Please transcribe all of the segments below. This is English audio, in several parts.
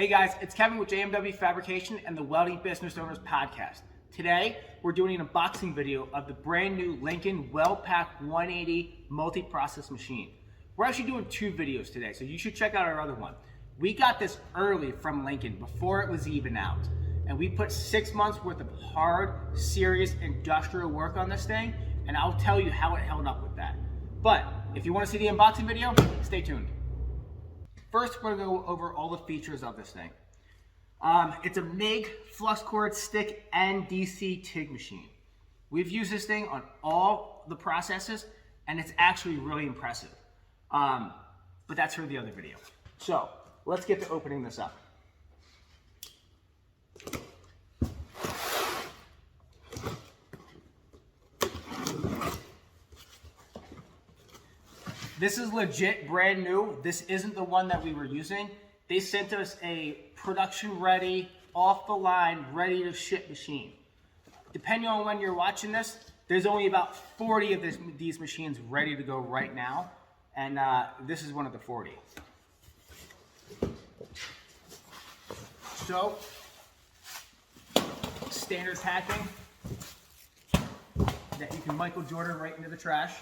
Hey guys, it's Kevin with JMW Fabrication and the Welding Business Owners Podcast. Today, we're doing an unboxing video of the brand new Lincoln Weld-Pak 180 multi-process machine. We're actually doing two videos today, so you should check out our other one. We got this early from Lincoln before it was even out, and we put 6 months worth of hard, serious industrial work on this thing, and I'll tell you how it held up with that. But if you want to see the unboxing video, stay tuned. First, we're going to go over all the features of this thing. It's a MIG, flux cord, stick, and DC TIG machine. We've used this thing on all the processes, and it's actually really impressive. But that's for the other video. So, let's get to opening this up. This is legit brand new. This isn't the one that we were using. They sent us a production ready, off the line, ready to ship machine. Depending on when you're watching this, there's only about 40 of these machines ready to go right now. And this is one of the 40. So, standard packing that you can Michael Jordan right into the trash.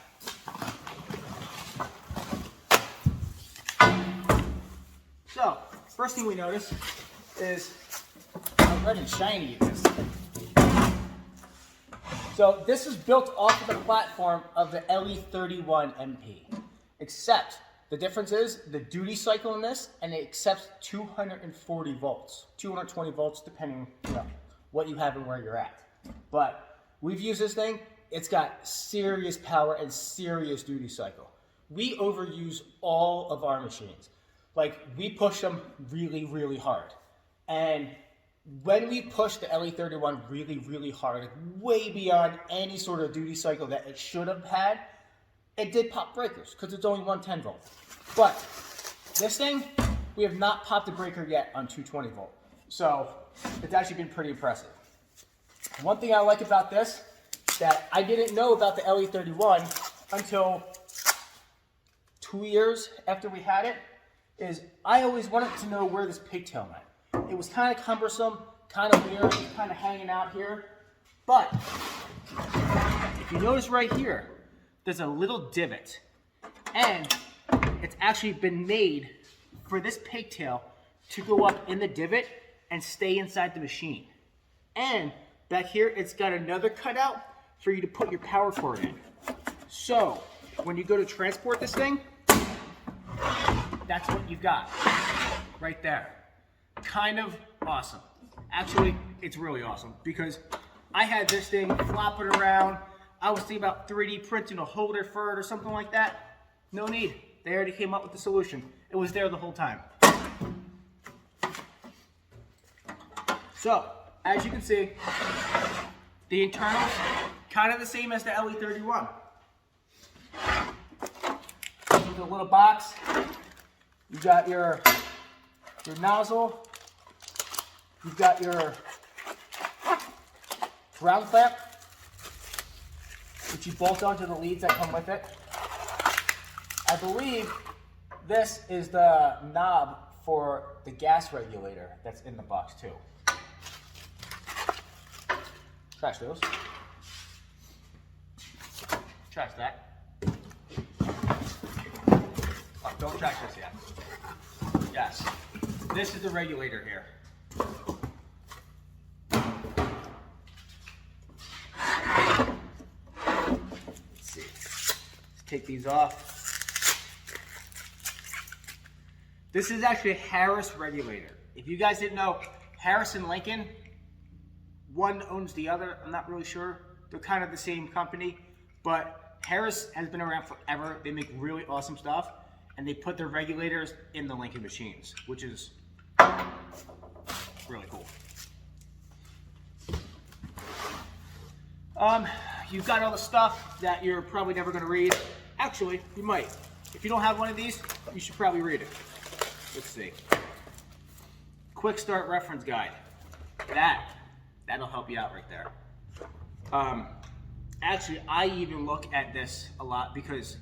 So, first thing we notice is how red and shiny it is. So, this is built off of the platform of the LE31 MP. Except, the difference is the duty cycle in this, and it accepts 240 volts. 220 volts depending on what you have and where you're at. But, we've used this thing. It's got serious power and serious duty cycle. We overuse all of our machines. Like, we push them really, really hard. And when we push the LE31 really, really hard, like way beyond any sort of duty cycle that it should have had, it did pop breakers, because it's only 110 volt. But this thing, we have not popped a breaker yet on 220 volt. So, it's actually been pretty impressive. One thing I like about this, that I didn't know about the LE31 until 2 years after we had it, is I always wanted to know where this pigtail went. It was kind of cumbersome, kind of weird, kind of hanging out here. But if you notice right here, there's a little divot. And it's actually been made for this pigtail to go up in the divot and stay inside the machine. And back here, it's got another cutout for you to put your power cord in. So when you go to transport this thing, that's what you've got right there. Kind of awesome. Actually, it's really awesome because I had this thing flopping around. I was thinking about 3D printing a holder for it or something like that. No need. They already came up with the solution. It was there the whole time. So, as you can see, the internals kind of the same as the LE31. With a little box. You got your nozzle, you've got your ground clamp, which you bolt onto the leads that come with it. I believe this is the knob for the gas regulator that's in the box too. Trash those. Trash that. Oh, don't trash this yet. Yes, this is the regulator here. Let's see. Let's take these off. This is actually a Harris regulator. If you guys didn't know, Harris and Lincoln, one owns the other. I'm not really sure. They're kind of the same company, but Harris has been around forever. They make really awesome stuff. And they put their regulators in the Lincoln machines, which is really cool. You've got all the stuff that you're probably never going to read. Actually, you might. If you don't have one of these, you should probably read it. Let's see. Quick Start Reference Guide. That'll help you out right there. Actually, I even look at this a lot because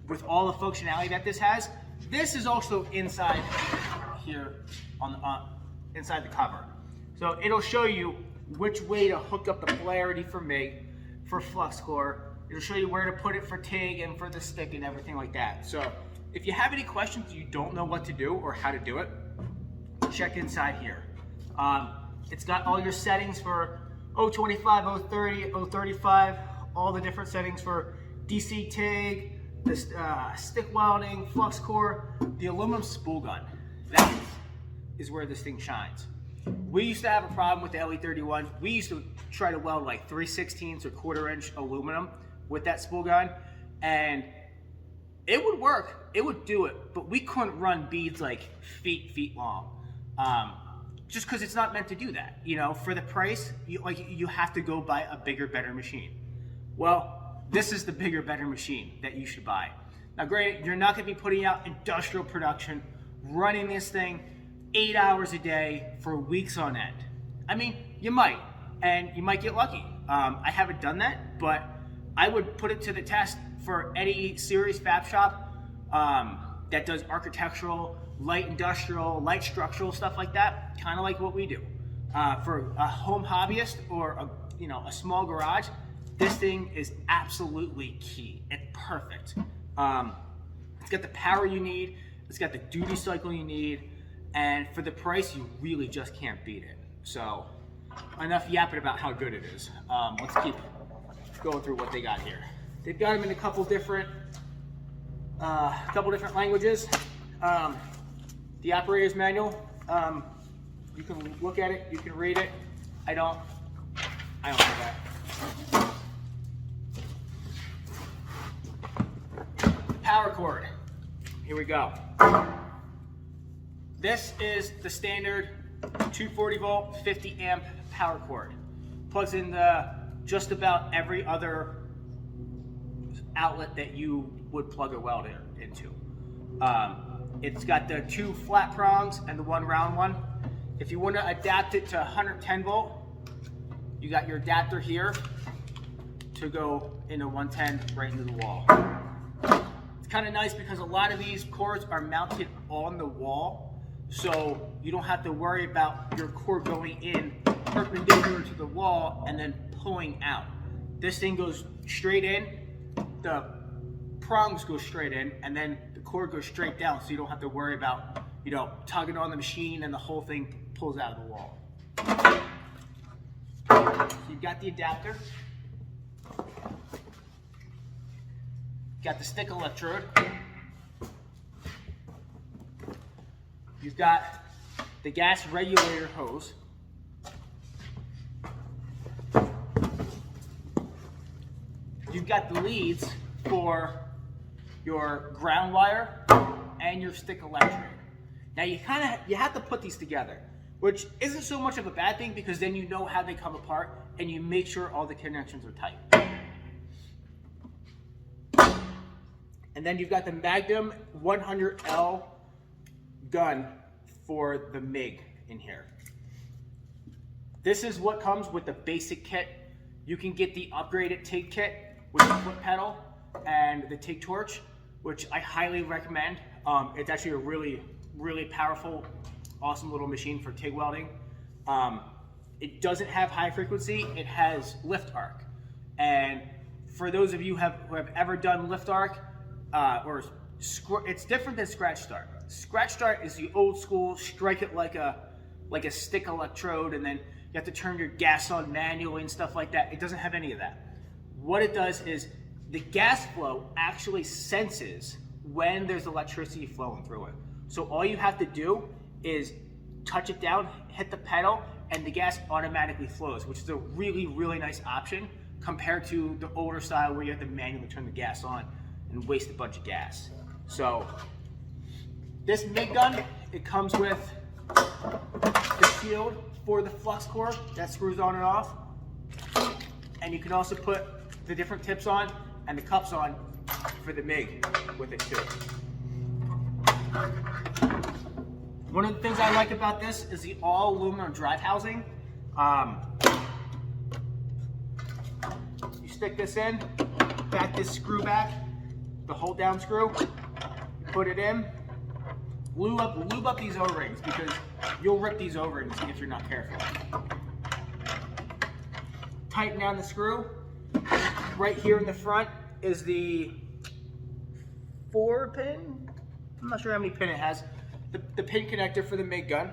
with all the functionality that this has, this is also inside here on the, inside the cover. So it'll show you which way to hook up the polarity for MIG, for flux core. It'll show you where to put it for TIG and for the stick and everything like that. So if you have any questions, you don't know what to do or how to do it, check inside here. It's got all your settings for 025, 030, 035, all the different settings for DC TIG, the stick welding, flux core, the aluminum spool gun. That is where this thing shines. We used to have a problem with the LE31. We used to try to weld like 3/16 or 1/4 inch aluminum with that spool gun, and it would work, it would do it, but we couldn't run beads like feet long. Just because it's not meant to do that. You know, for the price, you have to go buy a bigger, better machine. Well, this is the bigger, better machine that you should buy. Now, granted, you're not going to be putting out industrial production, running this thing 8 hours a day for weeks on end. I mean, you might, and you might get lucky. I haven't done that, but I would put it to the test for any serious fab shop that does architectural, light industrial, light structural, stuff like that, kind of like what we do. For a home hobbyist or a small garage, this thing is absolutely key. It's perfect. It's got the power you need, it's got the duty cycle you need, and for the price, you really just can't beat it. So, enough yapping about how good it is. Let's keep going through what they got here. They've got them in a couple different languages. The operator's manual, you can look at it, you can read it. I don't do that. Power cord, here we go. This is the standard 240 volt, 50 amp power cord. Plugs in just about every other outlet that you would plug a weld into. It's got the 2 flat prongs and the 1 round one. If you want to adapt it to 110 volt, you got your adapter here to go into 110 right into the wall. It's kind of nice because a lot of these cords are mounted on the wall, so you don't have to worry about your cord going in perpendicular to the wall and then pulling out. This thing goes straight in, the prongs go straight in, and then the cord goes straight down, so you don't have to worry about, tugging on the machine and the whole thing pulls out of the wall. So you've got the adapter, got the stick electrode, you've got the gas regulator hose, you've got the leads for your ground wire and your stick electrode. Now you have to put these together, which isn't so much of a bad thing because then you know how they come apart and you make sure all the connections are tight. And then you've got the Magnum 100L gun for the MIG in here. This is what comes with the basic kit. You can get the upgraded TIG kit with the foot pedal and the TIG torch, which I highly recommend. It's actually a really, really powerful, awesome little machine for TIG welding. It doesn't have high frequency, it has lift arc. And for those of you who have ever done lift arc, it's different than scratch start. Scratch start is the old school, strike it like a stick electrode, and then you have to turn your gas on manually and stuff like that. It doesn't have any of that. What it does is the gas flow actually senses when there's electricity flowing through it. So all you have to do is touch it down, hit the pedal, and the gas automatically flows, which is a really, really nice option compared to the older style where you have to manually turn the gas on and waste a bunch of gas. So this MIG gun, it comes with the shield for the flux core that screws on and off. And you can also put the different tips on and the cups on for the MIG with it too. One of the things I like about this is the all aluminum drive housing. You stick this in, got this screw back, the hold down screw, you put it in, lube up these O-rings because you'll rip these O-rings if you're not careful. Tighten down the screw. Right here in the front is the 4-pin. I'm not sure how many pin it has. The pin connector for the MIG gun.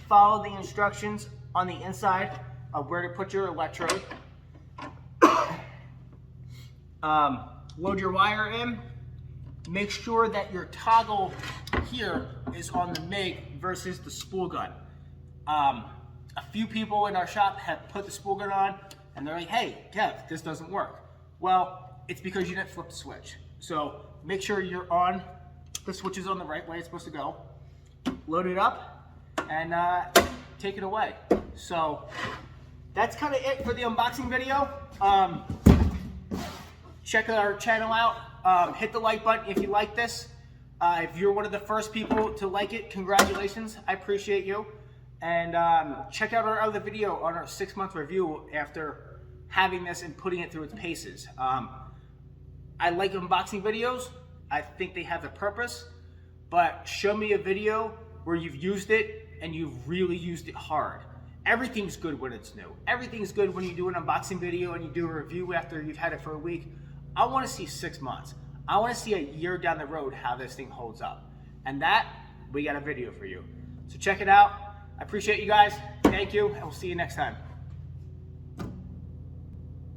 Follow the instructions on the inside of where to put your electrode. Load your wire in. Make sure that your toggle here is on the MIG versus the spool gun. A few people in our shop have put the spool gun on and they're like, hey, Kev, this doesn't work. Well, it's because you didn't flip the switch. So make sure you're on, the switch is on the right way it's supposed to go. Load it up and take it away. So that's kind of it for the unboxing video. Check our channel out. Hit the like button if you like this. If you're one of the first people to like it, congratulations. I appreciate you. And check out our other video on our 6-month review after having this and putting it through its paces. I like unboxing videos. I think they have a purpose. But show me a video where you've used it and you've really used it hard. Everything's good when it's new. Everything's good when you do an unboxing video and you do a review after you've had it for a week. I want to see 6 months. I want to see a year down the road how this thing holds up. And that, we got a video for you. So check it out. I appreciate you guys. Thank you, and we'll see you next time.